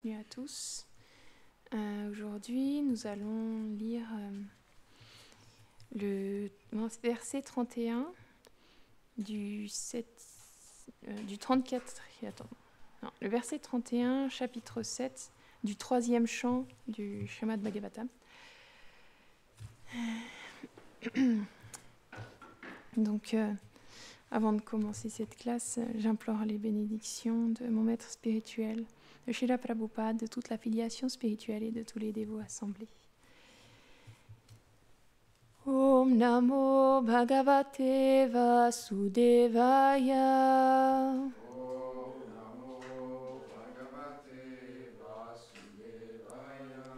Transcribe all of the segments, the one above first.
Bienvenue à tous. Aujourd'hui, nous allons lire le verset 31 du 34. Non, le verset 31, chapitre 7 du 3e chant du Srimad Bhagavatam. Donc, avant de commencer cette classe, j'implore les bénédictions de mon maître spirituel, de Srila Prabhupada, de toute la filiation spirituelle et de tous les dévots assemblés. Om Namo Bhagavate Vasudevaya. Om Namo Bhagavate Vasudevaya.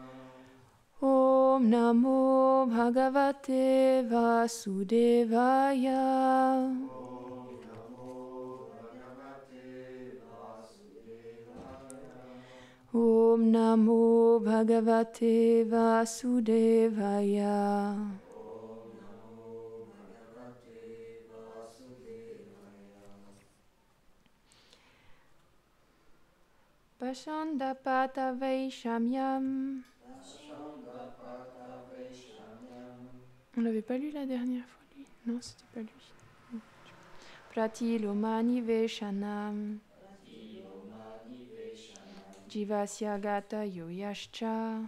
Om Namo Bhagavate Vasudevaya. Om Namo Bhagavate Vasudevaya. Pashandapata Vaishamyam. On l'avait pas lu la dernière fois, lui? Non, c'était pas lui. Pratilomani Veshanam. Jivasya Gata Yoyascha.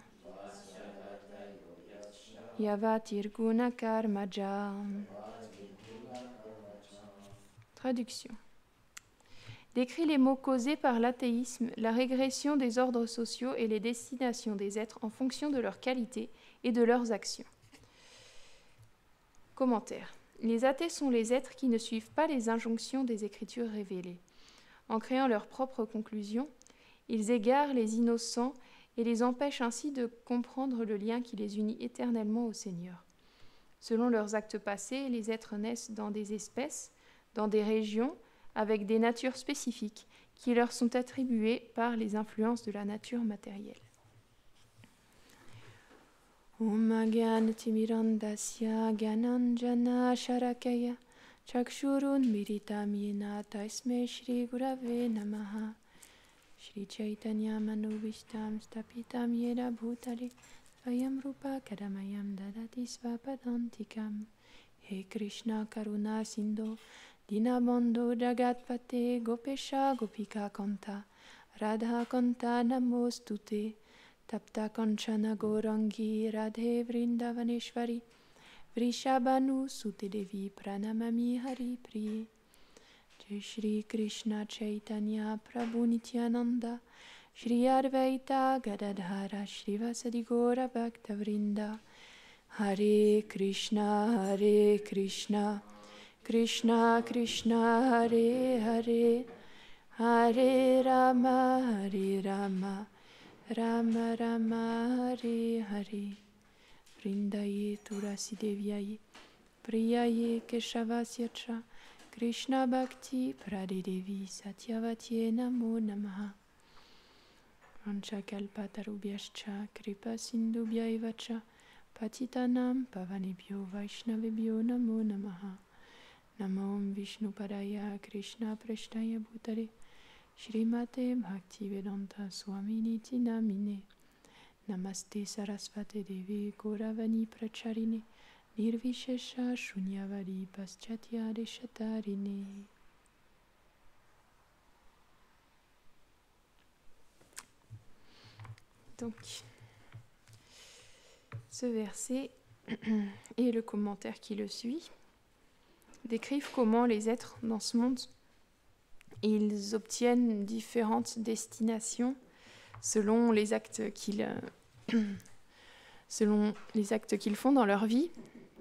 Yavatirguna Karmaja. Traduction. Décrit les maux causés par l'athéisme, la régression des ordres sociaux et les destinations des êtres en fonction de leur qualité et de leurs actions. Commentaire. Les athées sont les êtres qui ne suivent pas les injonctions des Écritures révélées. En créant leurs propres conclusions, ils égarent les innocents et les empêchent ainsi de comprendre le lien qui les unit éternellement au Seigneur. Selon leurs actes passés, les êtres naissent dans des espèces, dans des régions, avec des natures spécifiques qui leur sont attribuées par les influences de la nature matérielle. Om Gyanatimirandasya Gyananjana Sharakaya Chakshurun Miritam Yena Tasmai Shri Gurave Namaha Shri Chaitanya Manubhishtam Stapitam Yena Bhutale Svayam Rupa Kadamayam Dadati Svapadantikam He Krishna Karuna Sindho Dinabandho Jagatpate Gopesha Gopika Kanta Radha Kanta Namostute Tapta Kanchana Gorangi Radhe Vrindavaneshwari Vrishabhanu Sute Devi Pranamami Hari Priye Jai Shri Krishna Chaitanya Prabhu Nityananda Shri Advaita Gadadhara Shri Vasadi Gora Bhakta Vrinda Hare Krishna Krishna Krishna Hare Hare Hare Rama Rama Rama Hare Hare Vrindaye Turasi Devyaye Priyaye Keshavasya Krishna Bhakti Pradedevi Satyavatye Namo Namaha Vanchakalpatarubhyascha Kripa Sindubhyaevacha Patitanam Pavanebhyo Vaishnavebhyo Namo Namaha Namo Vishnupadaya Krishna Preshnaya Bhutale Shrimate Bhaktivedanta Swamini Namine Namaste Sarasvate Devi Gauravani Pracharine Nirvishesha Shunyavadi Paschatya Deshatarine. Donc, ce verset et le commentaire qui le suit décrivent comment les êtres dans ce monde ils obtiennent différentes destinations selon les actes qu'ils font dans leur vie.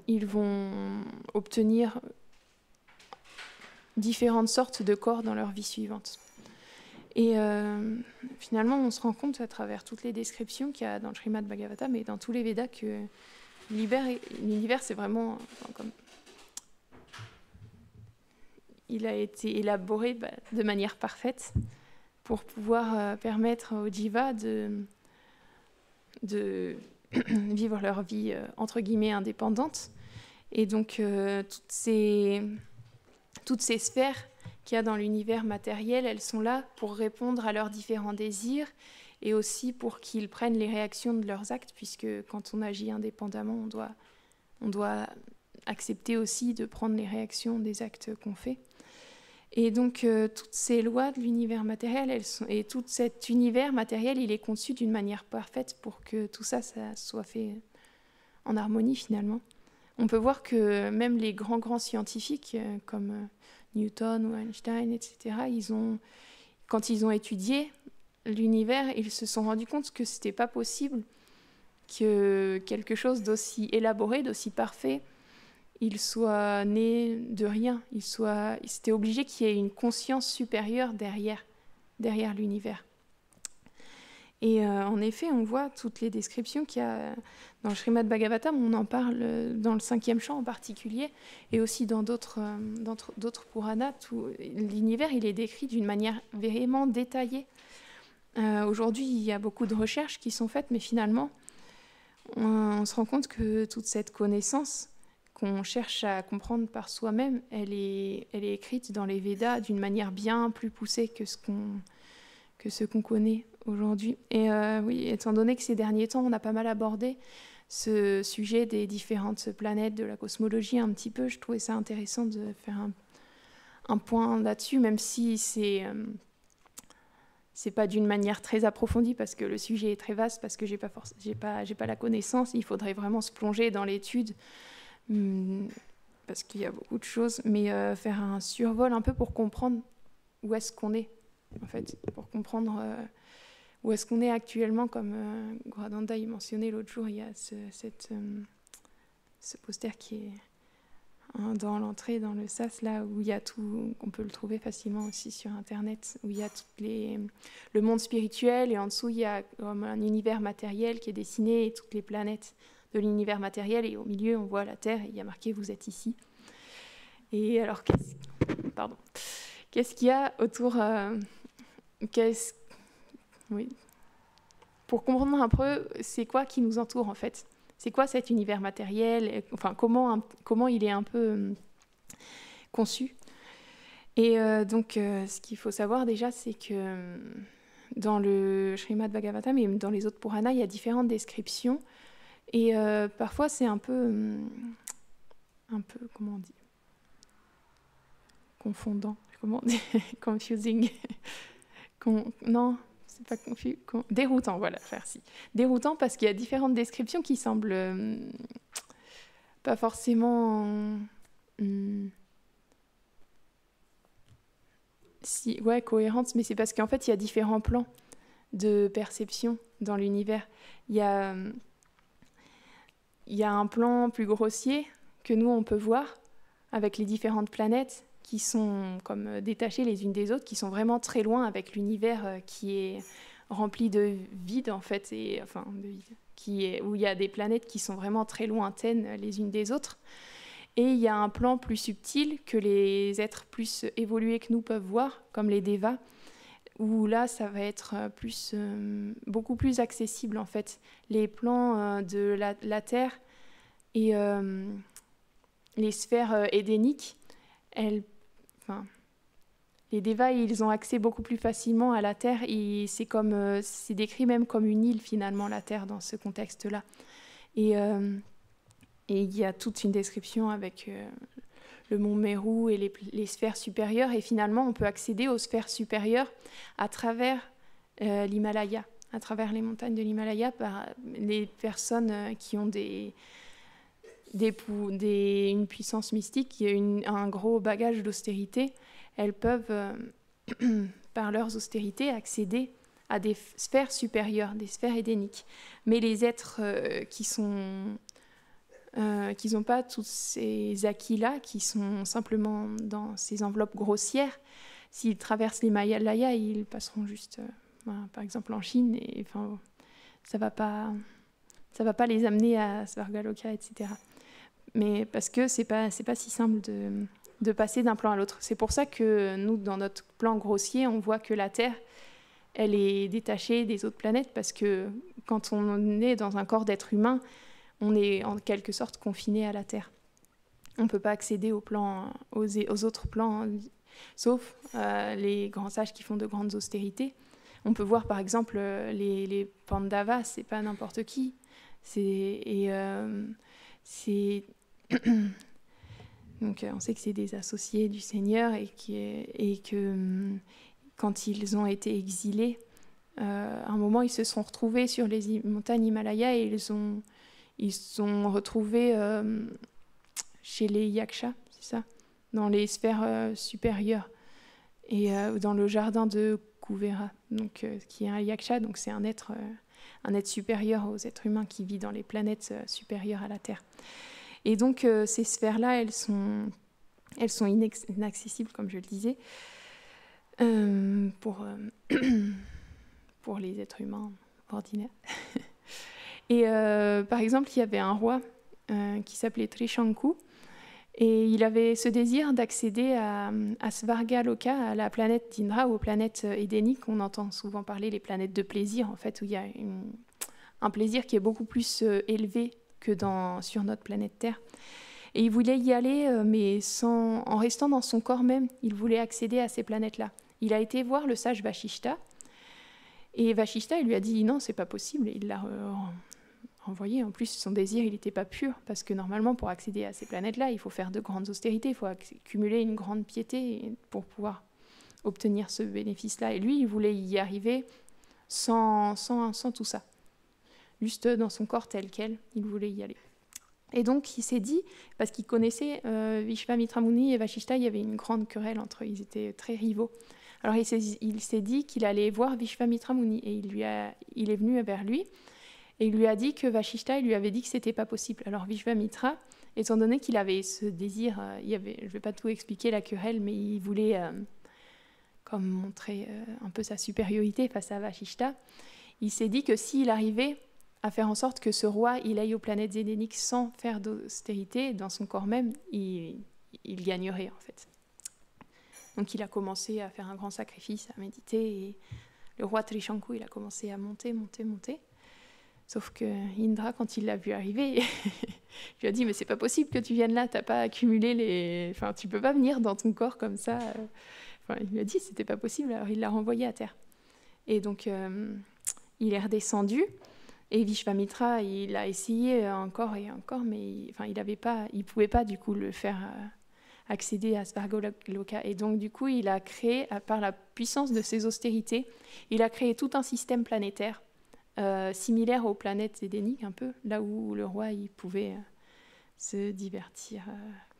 Ils vont obtenir différentes sortes de corps dans leur vie suivante. Et finalement, on se rend compte à travers toutes les descriptions qu'il y a dans le Srimad Bhagavatam et dans tous les Védas que l'univers c'est vraiment comme il a été élaboré de manière parfaite pour pouvoir permettre aux jivas de vivre leur vie entre guillemets indépendante. Et donc toutes ces sphères qu'il y a dans l'univers matériel, elles sont là pour répondre à leurs différents désirs et aussi pour qu'ils prennent les réactions de leurs actes, puisque quand on agit indépendamment, on doit accepter aussi de prendre les réactions des actes qu'on fait. Et donc, toutes ces lois de l'univers matériel, et tout cet univers matériel, il est conçu d'une manière parfaite pour que tout ça, ça soit fait en harmonie, finalement. On peut voir que même les grands scientifiques, comme Newton ou Einstein, etc., quand ils ont étudié l'univers, ils se sont rendus compte que ce n'était pas possible que quelque chose d'aussi élaboré, d'aussi parfait, il soit né de rien. C'était obligé qu'il y ait une conscience supérieure derrière l'univers. Et en effet, on voit toutes les descriptions qu'il y a dans le Srimad Bhagavatam. On en parle dans le 5e chant en particulier, et aussi dans d'autres Puranas. L'univers, il est décrit d'une manière vraiment détaillée. Aujourd'hui, il y a beaucoup de recherches qui sont faites, mais finalement, on se rend compte que toute cette connaissance qu'on cherche à comprendre par soi-même, elle est écrite dans les Védas d'une manière bien plus poussée que ce qu'on connaît aujourd'hui. Et oui, étant donné que ces derniers temps, on a pas mal abordé ce sujet des différentes planètes, de la cosmologie un petit peu, je trouvais ça intéressant de faire un point là-dessus, même si c'est pas d'une manière très approfondie, parce que le sujet est très vaste, parce que j'ai pas la connaissance. Il faudrait vraiment se plonger dans l'étude, parce qu'il y a beaucoup de choses, mais faire un survol un peu pour comprendre où est-ce qu'on est, en fait, pour comprendre où est-ce qu'on est actuellement, comme Gradanda y mentionnait l'autre jour. Il y a ce poster qui est dans l'entrée, dans le sas, là où il y a tout, on peut le trouver facilement aussi sur Internet, où il y a le monde spirituel, et en dessous il y a comme un univers matériel qui est dessiné, et toutes les planètes de l'univers matériel, et au milieu on voit la Terre, et il y a marqué « Vous êtes ici ». Et alors, qu'est-ce qu'il y a autour oui. Pour comprendre un peu, c'est quoi qui nous entoure en fait? C'est quoi cet univers matériel? Enfin, comment il est un peu conçu? Et donc, ce qu'il faut savoir déjà, c'est que dans le Srimad Bhagavatam et dans les autres Puranas, il y a différentes descriptions. Et parfois, c'est un peu, comment on dit? Confondant. Comment on dit? Confusing. Non, c'est pas confus. Déroutant, voilà, merci. Déroutant parce qu'il y a différentes descriptions qui semblent pas forcément cohérentes, mais c'est parce qu'en fait, il y a différents plans de perception dans l'univers. Il y a un plan plus grossier que nous, on peut voir avec les différentes planètes qui sont comme détachées les unes des autres, qui sont vraiment très loin, avec l'univers qui est rempli de vide, en fait, où il y a des planètes qui sont vraiment très lointaines les unes des autres. Et il y a un plan plus subtil que les êtres plus évolués que nous peuvent voir, comme les Devas, où là, ça va être beaucoup plus accessible, en fait. Les plans de la Terre et les sphères édéniques, les Devas, ils ont accès beaucoup plus facilement à la Terre, et c'est décrit même comme une île, finalement, la Terre, dans ce contexte-là. Et il y a toute une description avec le mont Meru et les sphères supérieures, et finalement, on peut accéder aux sphères supérieures à travers l'Himalaya, à travers les montagnes de l'Himalaya, par les personnes qui ont une puissance mystique, un gros bagage d'austérité. Elles peuvent, par leurs austérités, accéder à des sphères supérieures, des sphères édéniques. Mais les êtres qui n'ont pas tous ces acquis-là, qui sont simplement dans ces enveloppes grossières, s'ils traversent l'Himalaya, ils passeront juste, par exemple en Chine, et ça va pas les amener à Svargaloka, etc. Mais parce que c'est pas si simple de passer d'un plan à l'autre. C'est pour ça que nous, dans notre plan grossier, on voit que la Terre, elle est détachée des autres planètes, parce que quand on est dans un corps d'être humain, on est en quelque sorte confiné à la Terre. On ne peut pas accéder aux autres plans, sauf les grands sages qui font de grandes austérités. On peut voir par exemple les Pandavas, c'est pas n'importe qui. Donc on sait que c'est des associés du Seigneur et que quand ils ont été exilés, à un moment ils se sont retrouvés sur les montagnes Himalaya et ils sont retrouvés chez les yakshas, c'est ça, dans les sphères supérieures et dans le jardin de Kuvera, donc qui est un yaksha, donc c'est un être supérieur aux êtres humains qui vit dans les planètes supérieures à la Terre. Et donc ces sphères-là, elles sont inaccessibles, comme je le disais, pour les êtres humains ordinaires. Et par exemple, il y avait un roi qui s'appelait Trishanku, et il avait ce désir d'accéder à Svarga Loka, à la planète d'Indra, ou aux planètes édéniques. On entend souvent parler les planètes de plaisir, en fait, où il y a un plaisir qui est beaucoup plus élevé que sur notre planète Terre. Et il voulait y aller, mais en restant dans son corps même. Il voulait accéder à ces planètes-là. Il a été voir le sage Vashishta, et Vashishta, il lui a dit non, c'est pas possible. Et il l'a renvoyé. En plus, son désir, il n'était pas pur, parce que normalement, pour accéder à ces planètes-là, il faut faire de grandes austérités, il faut cumuler une grande piété pour pouvoir obtenir ce bénéfice-là. Et lui, il voulait y arriver sans tout ça. Juste dans son corps tel quel, il voulait y aller. Et donc, il s'est dit, parce qu'il connaissait Vishvamitra Muni et Vashishta, il y avait une grande querelle entre eux, ils étaient très rivaux. Alors, il s'est dit qu'il allait voir Vishvamitra Muni, et il est venu vers lui, et il lui a dit que Vashishta, il lui avait dit que c'était pas possible. Alors, Vishvamitra, étant donné qu'il avait ce désir, je ne vais pas tout expliquer la querelle, mais il voulait comme montrer un peu sa supériorité face à Vashishta, il s'est dit que s'il arrivait à faire en sorte que ce roi il aille aux planètes édéniques sans faire d'austérité dans son corps même, il gagnerait en fait. Donc il a commencé à faire un grand sacrifice, à méditer, et le roi Trishanku, il a commencé à monter. Sauf que Indra, quand il l'a vu arriver, il lui a dit « Mais c'est pas possible que tu viennes là, t'as pas accumulé les... Enfin, tu peux pas venir dans ton corps comme ça. » Enfin, il lui a dit que c'était pas possible, alors il l'a renvoyé à terre. Et donc, il est redescendu. Et Vishvamitra, il a essayé encore et encore, mais il pouvait pas du coup le faire accéder à Svarga Loka. Et donc du coup, il a créé, par la puissance de ses austérités, il a créé tout un système planétaire similaire aux planètes édéniques, un peu, là où le roi il pouvait se divertir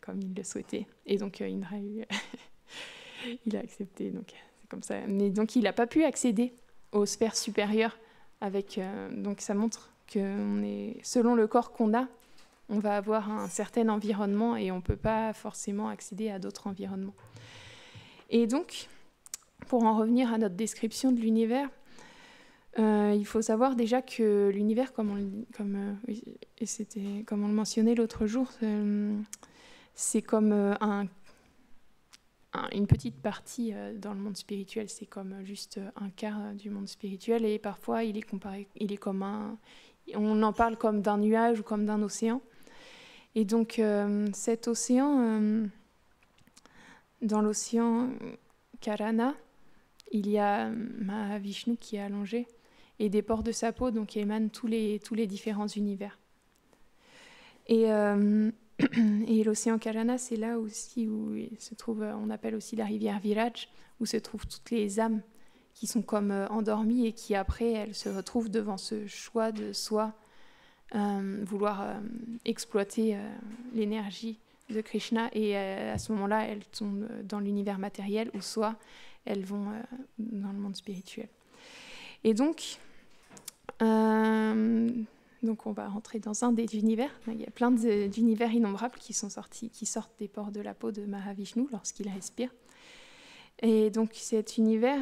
comme il le souhaitait. Et donc Indra, il a accepté. Donc c'est comme ça. Mais donc il n'a pas pu accéder aux sphères supérieures. Donc ça montre que selon le corps qu'on a, on va avoir un certain environnement et on ne peut pas forcément accéder à d'autres environnements. Et donc, pour en revenir à notre description de l'univers, il faut savoir déjà que l'univers, comme on le mentionnait l'autre jour, c'est comme une petite partie dans le monde spirituel, c'est comme juste un quart du monde spirituel, et parfois il est comme on en parle comme d'un nuage ou comme d'un océan. Et donc cet océan, dans l'océan Karana, il y a Mahavishnu qui est allongé, et des pores de sa peau donc émanent tous les différents univers. Et l'océan Karana, c'est là aussi où se trouve, on appelle aussi la rivière Viraj, où se trouvent toutes les âmes qui sont comme endormies et qui après, elles se retrouvent devant ce choix de soit vouloir exploiter l'énergie de Krishna, et à ce moment-là, elles tombent dans l'univers matériel, ou soit elles vont dans le monde spirituel. Et donc on va rentrer dans un des univers. Il y a plein d'univers innombrables qui sortent des pores de la peau de Mahavishnu lorsqu'il respire. Et donc cet univers,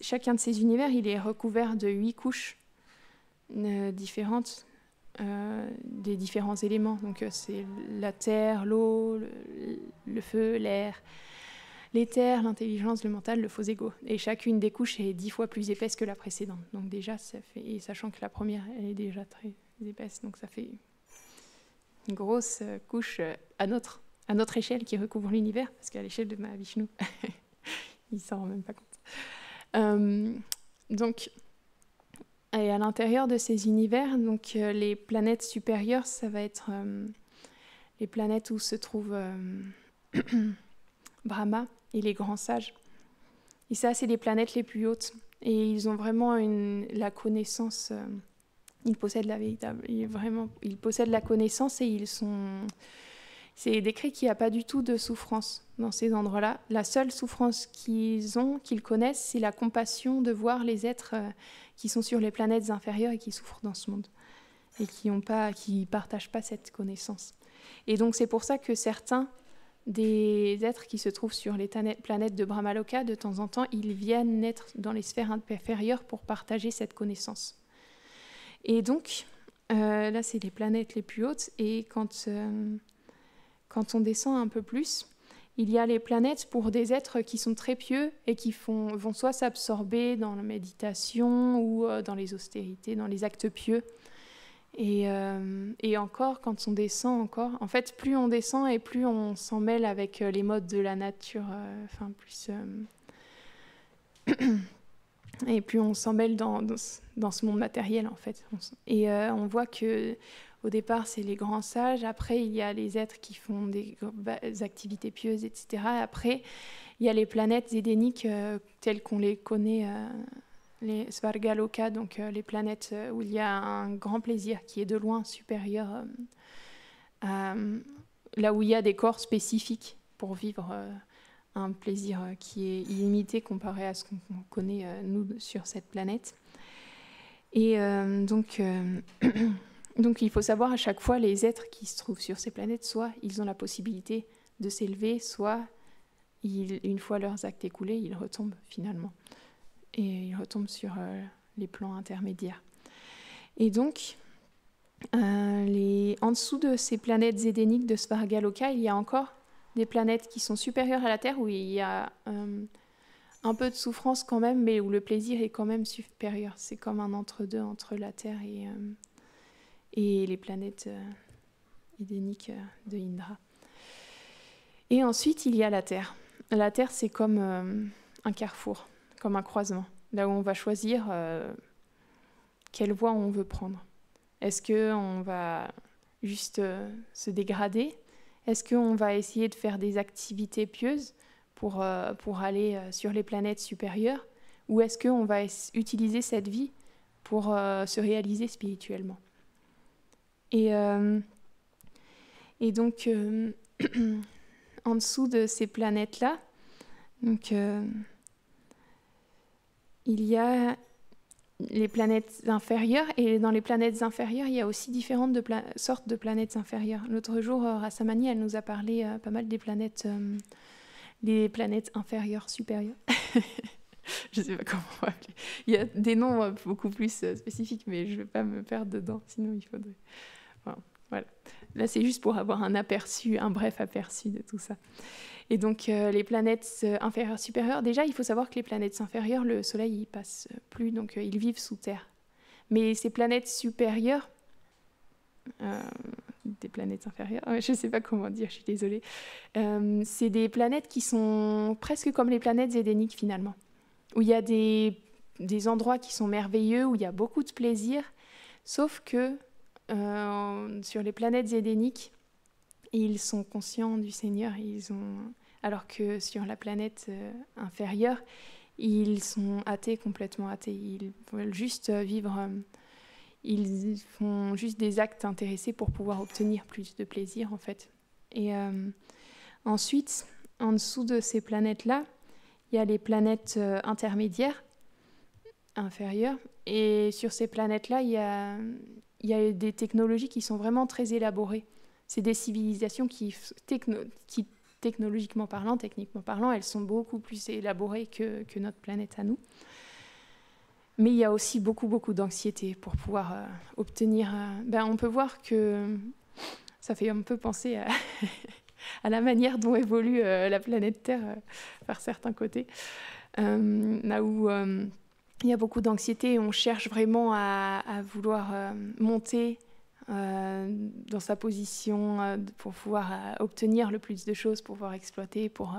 chacun de ces univers, il est recouvert de 8 couches différentes des différents éléments. Donc c'est la terre, l'eau, le feu, l'air, l'éther, l'intelligence, le mental, le faux ego. Et chacune des couches est 10 fois plus épaisse que la précédente. Donc déjà, ça fait, et sachant que la première, elle est déjà très épaisse, donc ça fait une grosse couche à notre échelle qui recouvre l'univers, parce qu'à l'échelle de Mahavishnu, il ne s'en rend même pas compte. Donc, et à l'intérieur de ces univers, donc, les planètes supérieures, ça va être les planètes où se trouve Brahma et les grands sages. Et ça, c'est les planètes les plus hautes. Et ils ont vraiment la connaissance. Ils possèdent ils possèdent la connaissance et ils sont. C'est décrit qu'il n'y a pas du tout de souffrance dans ces endroits-là. La seule souffrance qu'ils connaissent, c'est la compassion de voir les êtres qui sont sur les planètes inférieures et qui souffrent dans ce monde et qui partagent pas cette connaissance. Et donc c'est pour ça que certains des êtres qui se trouvent sur les planètes de Brahmaloka, de temps en temps, ils viennent naître dans les sphères inférieures pour partager cette connaissance. Et donc, là, c'est les planètes les plus hautes. Et quand on descend un peu plus, il y a les planètes pour des êtres qui sont très pieux et qui vont soit s'absorber dans la méditation ou dans les austérités, dans les actes pieux. Et encore, quand on descend encore, en fait, plus on descend et plus on s'en mêle avec les modes de la nature, et plus on s'en mêle dans ce monde matériel, en fait. Et on voit que au départ, c'est les grands sages. Après, il y a les êtres qui font des activités pieuses, etc. Après, il y a les planètes édéniques telles qu'on les connaît. Les Svargaloka, donc les planètes où il y a un grand plaisir qui est de loin supérieur là où il y a des corps spécifiques pour vivre un plaisir qui est illimité comparé à ce qu'on connaît nous sur cette planète. Et donc il faut savoir à chaque fois les êtres qui se trouvent sur ces planètes, soit ils ont la possibilité de s'élever, soit une fois leurs actes écoulés, ils retombent finalement. Et ils retombent sur les plans intermédiaires. Et donc, en dessous de ces planètes édéniques de Svargaloka, il y a encore des planètes qui sont supérieures à la Terre, où il y a un peu de souffrance quand même, mais où le plaisir est quand même supérieur. C'est comme un entre-deux entre la Terre et les planètes édéniques de Indra. Et ensuite, il y a la Terre. La Terre, c'est comme un carrefour, comme un croisement, là où on va choisir quelle voie on veut prendre. Est-ce qu'on va juste se dégrader? Est-ce qu'on va essayer de faire des activités pieuses pour aller sur les planètes supérieures? Ou est-ce qu'on va utiliser cette vie pour se réaliser spirituellement? Et donc, en dessous de ces planètes-là, donc, il y a les planètes inférieures, et dans les planètes inférieures, il y a aussi différentes sortes de planètes inférieures. L'autre jour, Rasamani, elle nous a parlé pas mal des planètes inférieures, supérieures. Je ne sais pas comment on va appeler. Il y a des noms beaucoup plus spécifiques, mais je ne vais pas me perdre dedans, sinon il faudrait... Enfin, voilà. Là, c'est juste pour avoir un bref aperçu de tout ça. Et donc, les planètes inférieures, supérieures, déjà, il faut savoir que les planètes inférieures, le Soleil, il passe plus, donc ils vivent sous Terre. Mais ces planètes supérieures, des planètes inférieures, je ne sais pas comment dire, je suis désolée, c'est des planètes qui sont presque comme les planètes édéniques, finalement, où il y a des endroits qui sont merveilleux, où il y a beaucoup de plaisir, sauf que sur les planètes édéniques, ils sont conscients du Seigneur, alors que sur la planète inférieure, ils sont athées, complètement athées. Ils veulent juste vivre, ils font juste des actes intéressés pour pouvoir obtenir plus de plaisir, en fait. Et ensuite, en dessous de ces planètes-là, il y a les planètes intermédiaires, inférieures. Et sur ces planètes-là, il y a des technologies qui sont vraiment très élaborées. C'est des civilisations qui, techniquement parlant, elles sont beaucoup plus élaborées que notre planète à nous. Mais il y a aussi beaucoup, beaucoup d'anxiété pour pouvoir obtenir... on peut voir que ça fait un peu penser à la manière dont évolue la planète Terre par certains côtés. Là où il y a beaucoup d'anxiété, on cherche vraiment à vouloir monter dans sa position pour pouvoir obtenir le plus de choses, pour pouvoir exploiter, pour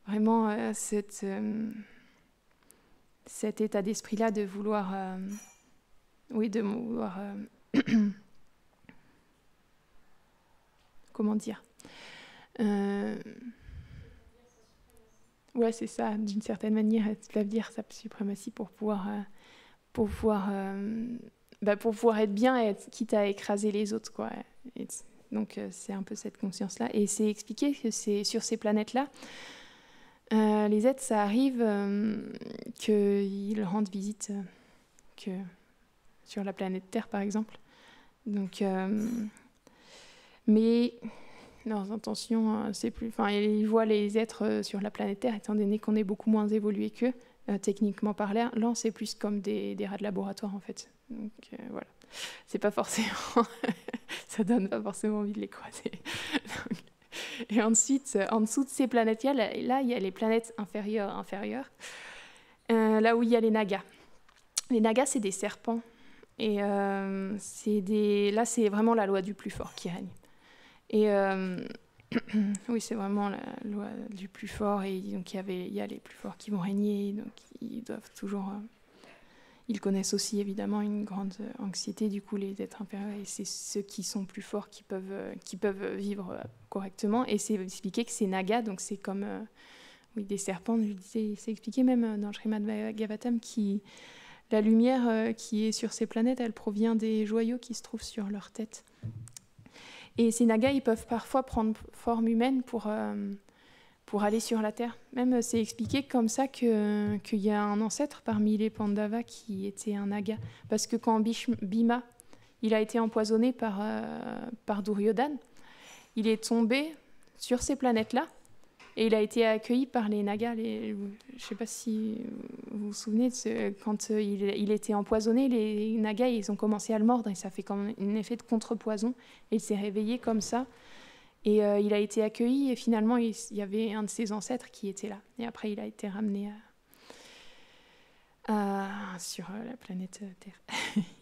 vraiment cet état d'esprit-là de vouloir... comment dire ouais, c'est ça, d'une certaine manière, établir sa suprématie pour pouvoir être bien, quitte à écraser les autres, quoi. Donc, c'est un peu cette conscience-là. Et c'est expliqué que c'est sur ces planètes-là, les êtres, ça arrive qu'ils rendent visite que sur la planète Terre, par exemple. Donc, mais leurs intentions, c'est plus... Enfin, ils voient les êtres sur la planète Terre, étant donné qu'on est beaucoup moins évolué qu'eux, techniquement parlant. Là, c'est plus comme des rats de laboratoire, en fait. Donc, voilà. C'est pas forcément... ça donne pas forcément envie de les croiser. Donc... Et ensuite, en dessous de ces planètes-là, là, il y a les planètes inférieures. Là où il y a les nagas. Les nagas, c'est des serpents. Et là, c'est vraiment la loi du plus fort qui règne. Et oui, c'est vraiment la loi du plus fort. Et donc, il y a les plus forts qui vont régner. Donc, ils doivent toujours... ils connaissent aussi, évidemment, une grande anxiété. Du coup, les êtres inférieurs, et c'est ceux qui sont plus forts qui peuvent vivre correctement. Et c'est expliqué que c'est nagas, donc c'est comme des serpents. Je disais, c'est expliqué même dans le Srimad Bhagavatam la lumière qui est sur ces planètes, elle provient des joyaux qui se trouvent sur leur tête. Et ces nagas, ils peuvent parfois prendre forme humaine pour aller sur la Terre. Même c'est expliqué comme ça qu'il y a un ancêtre parmi les Pandavas qui était un naga. Parce que quand Bhima il a été empoisonné par Duryodhana, il est tombé sur ces planètes-là et il a été accueilli par les nagas. Je ne sais pas si vous vous souvenez, quand il était empoisonné, les nagas ils ont commencé à le mordre et ça fait comme un effet de contrepoison. Et il s'est réveillé comme ça. Et il a été accueilli et finalement, il y avait un de ses ancêtres qui était là. Et après, il a été ramené sur la planète Terre.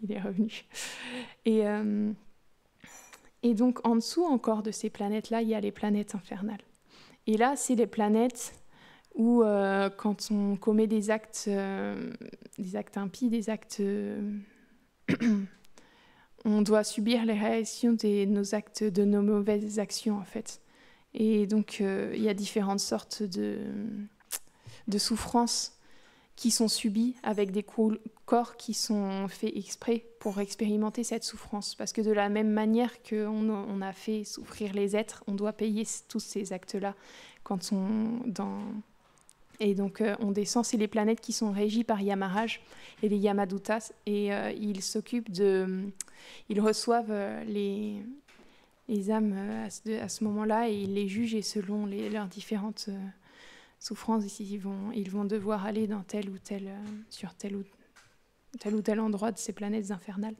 Il est revenu. Et donc, en dessous encore de ces planètes-là, il y a les planètes infernales. Et là, c'est les planètes où, quand on commet des actes impies, des actes... on doit subir les réactions de nos actes, de nos mauvaises actions, en fait. Et donc, il y a différentes sortes de souffrances qui sont subies avec des corps qui sont faits exprès pour expérimenter cette souffrance. Parce que de la même manière qu'on a fait souffrir les êtres, on doit payer tous ces actes-là quand Et donc, on descend, c'est les planètes qui sont régies par Yamaraj et les Yamadutas, et ils s'occupent ils reçoivent les âmes à ce moment-là, et ils les jugent, et selon leurs différentes souffrances, ils vont devoir aller dans sur tel ou tel endroit de ces planètes infernales.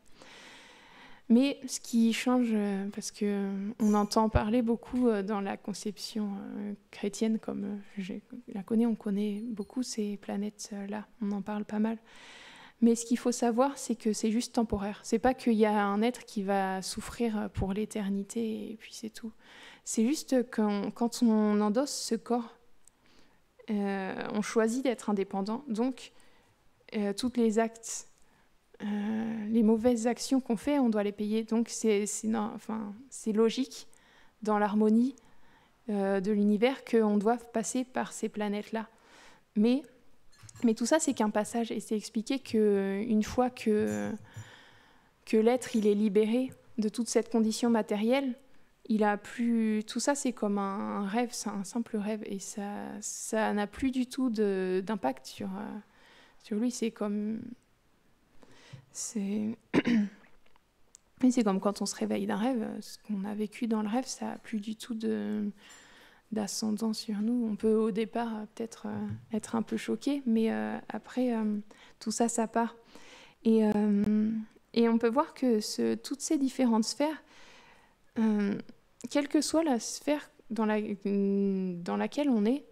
Mais ce qui change, parce qu'on entend parler beaucoup dans la conception chrétienne, comme je la connais, on connaît beaucoup ces planètes-là, on en parle pas mal. Mais ce qu'il faut savoir, c'est que c'est juste temporaire. C'est pas qu'il y a un être qui va souffrir pour l'éternité et puis c'est tout. C'est juste quand on endosse ce corps, on choisit d'être indépendant. Donc, tous les actes... les mauvaises actions qu'on fait, on doit les payer. Donc c'est logique dans l'harmonie de l'univers qu'on doive passer par ces planètes-là. Mais tout ça, c'est qu'un passage. Et c'est expliqué qu'une fois que l'être il est libéré de toute cette condition matérielle, il a plus... Tout ça, c'est comme un rêve, c'est un simple rêve. Et ça n'a plus du tout d'impact sur lui. C'est comme... C'est comme quand on se réveille d'un rêve, ce qu'on a vécu dans le rêve, ça n'a plus du tout d'ascendant sur nous. On peut au départ peut-être être un peu choqué, mais après, tout ça, ça part. Et on peut voir que toutes ces différentes sphères, quelle que soit la sphère dans laquelle on est,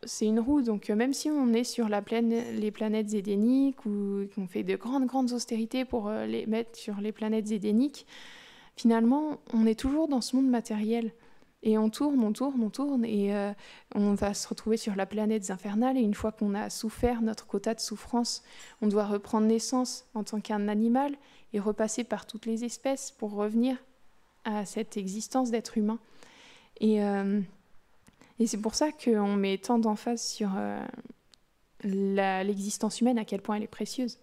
c'est une roue, donc même si on est sur les planètes édéniques ou qu'on fait de grandes austérités pour les mettre sur les planètes édéniques, finalement, on est toujours dans ce monde matériel. Et on tourne, et on va se retrouver sur la planète infernale, et une fois qu'on a souffert notre quota de souffrance, on doit reprendre naissance en tant qu'un animal et repasser par toutes les espèces pour revenir à cette existence d'être humain. Et c'est pour ça qu'on met tant d'emphase sur l'existence humaine, à quel point elle est précieuse,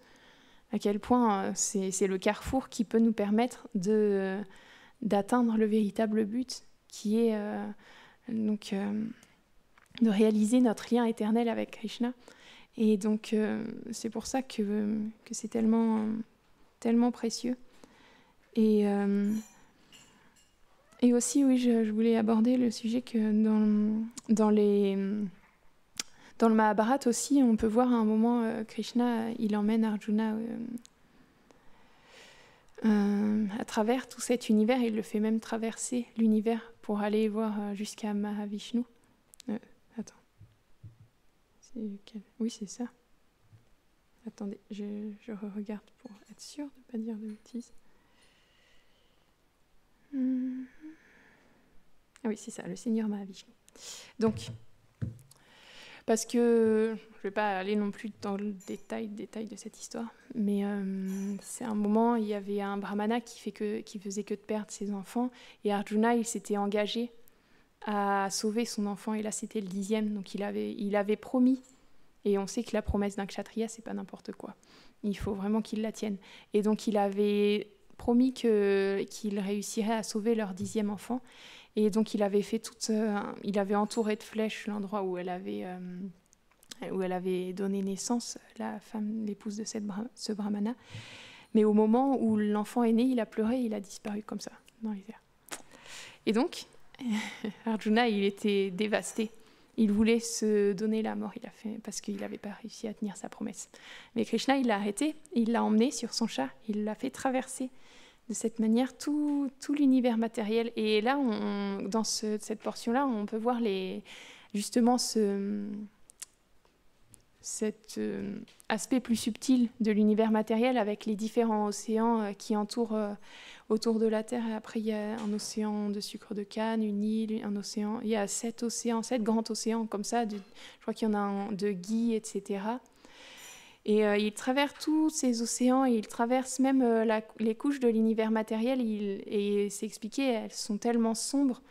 à quel point c'est le carrefour qui peut nous permettre d'atteindre le véritable but, qui est de réaliser notre lien éternel avec Krishna. Et donc c'est pour ça que c'est tellement, tellement précieux. Et aussi, oui, je voulais aborder le sujet que dans le Mahabharata aussi, on peut voir à un moment Krishna, il emmène Arjuna à travers tout cet univers. Il le fait même traverser l'univers pour aller voir jusqu'à Mahavishnu. Attends. Oui, c'est ça. Attendez, je regarde pour être sûre de ne pas dire de bêtises. Ah oui, c'est ça, le Seigneur Mahavishnu. Donc, parce que je ne vais pas aller non plus dans le détail de cette histoire, mais c'est un moment, il y avait un brahmana qui faisait que de perdre ses enfants, et Arjuna, il s'était engagé à sauver son enfant, et là c'était le 10e, donc il avait promis, et on sait que la promesse d'un kshatriya, c'est pas n'importe quoi, il faut vraiment qu'il la tienne, et donc il avait promis qu'il réussirait à sauver leur 10e enfant, et donc il avait entouré de flèches l'endroit où elle avait donné naissance, la femme, l'épouse de ce brahmana. Mais au moment où l'enfant est né, il a pleuré, il a disparu comme ça, dans les airs. Et donc, Arjuna, il était dévasté. Il voulait se donner la mort, parce qu'il n'avait pas réussi à tenir sa promesse. Mais Krishna, il l'a arrêté, il l'a emmené sur son char, il l'a fait traverser de cette manière tout l'univers matériel. Et là, dans cette portion-là, on peut voir justement cet aspect plus subtil de l'univers matériel, avec les différents océans qui entourent autour de la Terre. Et après, il y a un océan de sucre de canne, une île, un océan. Il y a 7 grands océans comme ça. Je crois qu'il y en a un de Guy, etc. Et il traverse tous ces océans, et il traverse même les couches de l'univers matériel. Et c'est expliqué, elles sont tellement sombres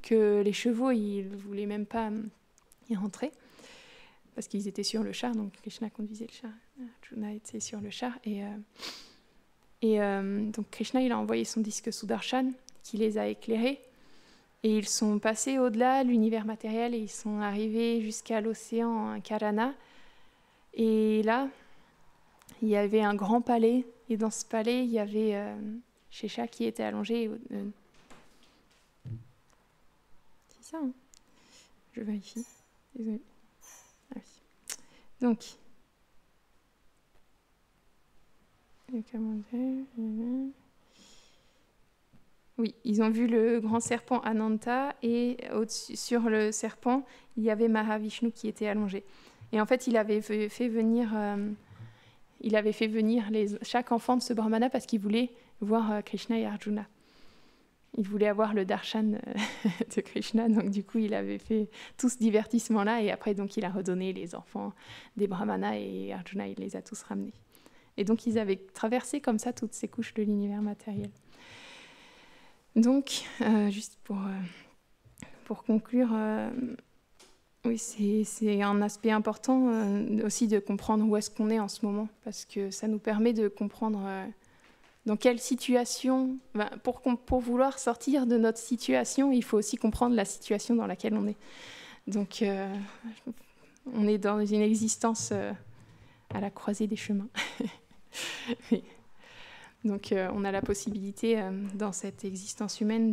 que les chevaux, ils ne voulaient même pas y rentrer, parce qu'ils étaient sur le char. Donc Krishna conduisait le char, Arjuna était sur le char. Et donc Krishna, il a envoyé son disque Sudarshan, qui les a éclairés. Et ils sont passés au-delà de l'univers matériel, et ils sont arrivés jusqu'à l'océan Karana. Et là, il y avait un grand palais, et dans ce palais, il y avait Shesha qui était allongé. C'est ça, hein? Je vérifie. Désolée. Ah, oui. Donc, oui, ils ont vu le grand serpent Ananta, et sur le serpent, il y avait Mahavishnu qui était allongé. Et en fait, il avait fait venir chaque enfant de ce brahmana parce qu'il voulait voir Krishna et Arjuna. Il voulait avoir le darshan de Krishna, donc du coup, il avait fait tout ce divertissement-là, et après, donc, il a redonné les enfants des brahmanas, et Arjuna, il les a tous ramenés. Et donc, ils avaient traversé comme ça toutes ces couches de l'univers matériel. Donc, juste pour conclure, oui, c'est un aspect important aussi de comprendre où est-ce qu'on est en ce moment, parce que ça nous permet de comprendre dans quelle situation... pour vouloir sortir de notre situation, il faut aussi comprendre la situation dans laquelle on est. Donc, on est dans une existence à la croisée des chemins. Oui. Donc, on a la possibilité, dans cette existence humaine,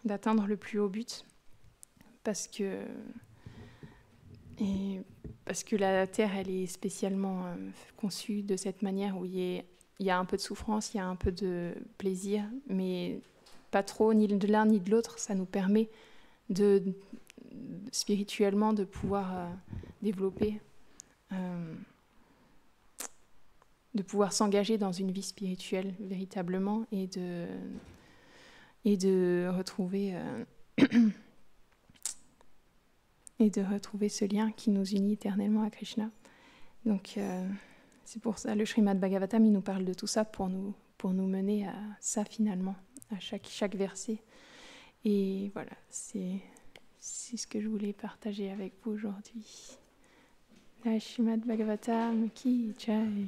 d'atteindre le plus haut but, parce que la Terre, elle est spécialement conçue de cette manière où il y a un peu de souffrance, il y a un peu de plaisir, mais pas trop, ni de l'un ni de l'autre. Ça nous permet spirituellement de pouvoir développer, de pouvoir s'engager dans une vie spirituelle véritablement, et de retrouver et de retrouver ce lien qui nous unit éternellement à Krishna. Donc c'est pour ça, le Srimad Bhagavatam, il nous parle de tout ça pour nous mener à ça finalement, à chaque verset. Et voilà, c'est ce que je voulais partager avec vous aujourd'hui. La Srimad Bhagavatam ki jai.